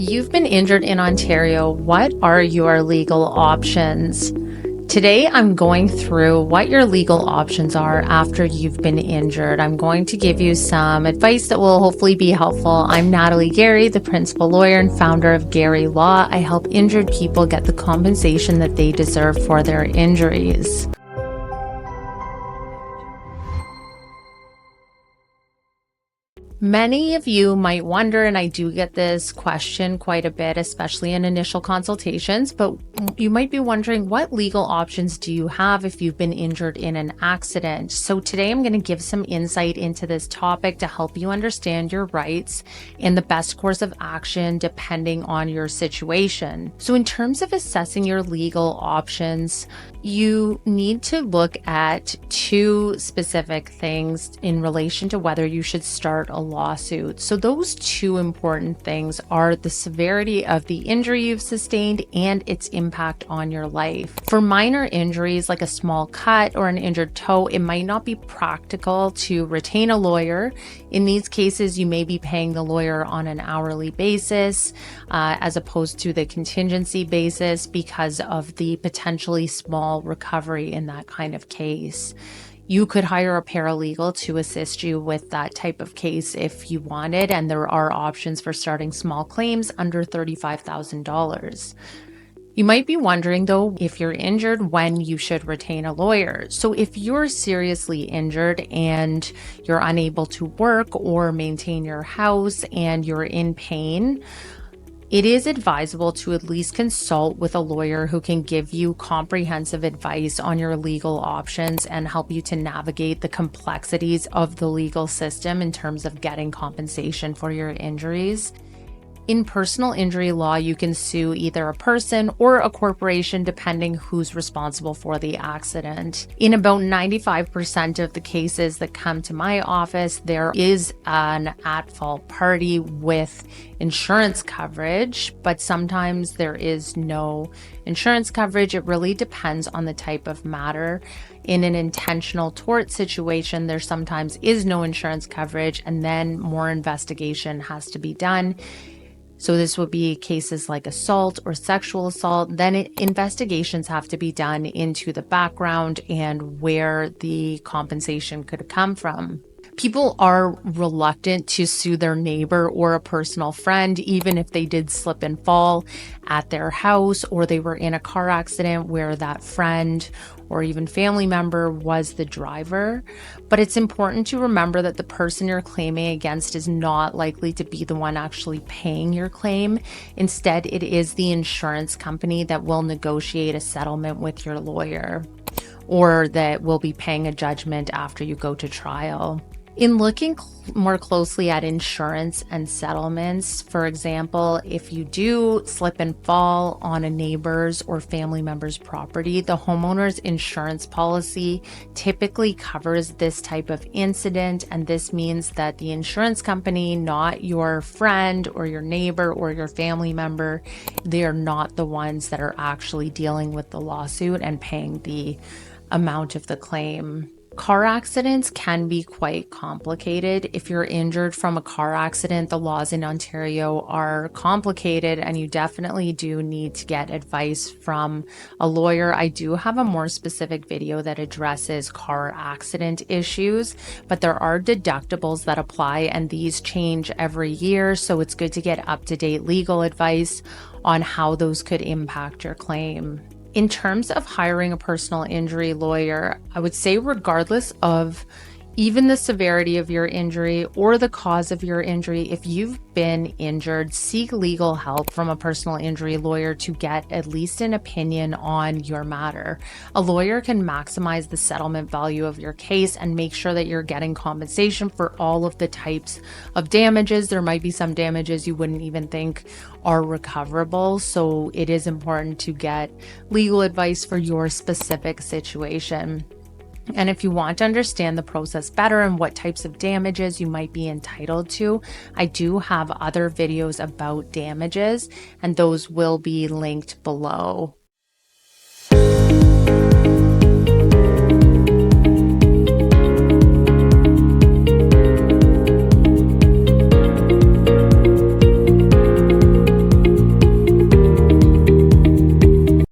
You've been injured in Ontario. What are your legal options? Today, I'm going through what your legal options are after you've been injured. I'm going to give you some advice that will hopefully be helpful. I'm Natalie Gerry, the principal lawyer and founder of Gerry Law. I help injured people get the compensation that they deserve for their injuries. Many of you might wonder, and I do get this question quite a bit, especially in initial consultations, but you might be wondering, what legal options do you have if you've been injured in an accident? So today I'm going to give some insight into this topic to help you understand your rights and the best course of action depending on your situation. So in terms of assessing your legal options, you need to look at two specific things in relation to whether you should start a lawsuit. So those two important things are the severity of the injury you've sustained and its impact on your life. For minor injuries like a small cut or an injured toe, it might not be practical to retain a lawyer. In these cases, you may be paying the lawyer on an hourly basis as opposed to the contingency basis because of the potentially small recovery in that kind of case. You could hire a paralegal to assist you with that type of case if you wanted, and there are options for starting small claims under $35,000. You might be wondering, though, if you're injured, when you should retain a lawyer. So if you're seriously injured and you're unable to work or maintain your house and you're in pain, it is advisable to at least consult with a lawyer who can give you comprehensive advice on your legal options and help you to navigate the complexities of the legal system in terms of getting compensation for your injuries. In personal injury law, you can sue either a person or a corporation depending who's responsible for the accident. In about 95% of the cases that come to my office, there is an at-fault party with insurance coverage, but sometimes there is no insurance coverage. It really depends on the type of matter. In an intentional tort situation, there sometimes is no insurance coverage, and then more investigation has to be done. So this would be cases like assault or sexual assault. Then investigations have to be done into the background and where the compensation could come from. People are reluctant to sue their neighbor or a personal friend, even if they did slip and fall at their house or they were in a car accident where that friend or even family member was the driver. But it's important to remember that the person you're claiming against is not likely to be the one actually paying your claim. Instead, it is the insurance company that will negotiate a settlement with your lawyer, or that will be paying a judgment after you go to trial. In looking more closely at insurance and settlements, for example, if you do slip and fall on a neighbor's or family member's property, the homeowner's insurance policy typically covers this type of incident, and this means that the insurance company, not your friend or your neighbor or your family member, they are not the ones that are actually dealing with the lawsuit and paying the amount of the claim. Car accidents can be quite complicated. If you're injured from a car accident, the laws in Ontario are complicated, and you definitely do need to get advice from a lawyer. I do have a more specific video that addresses car accident issues, but there are deductibles that apply, and these change every year, so it's good to get up-to-date legal advice on how those could impact your claim. In terms of hiring a personal injury lawyer, I would say regardless of even the severity of your injury or the cause of your injury, if you've been injured, seek legal help from a personal injury lawyer to get at least an opinion on your matter. A lawyer can maximize the settlement value of your case and make sure that you're getting compensation for all of the types of damages. There might be some damages you wouldn't even think are recoverable, so it is important to get legal advice for your specific situation. And if you want to understand the process better and what types of damages you might be entitled to, I do have other videos about damages, and those will be linked below.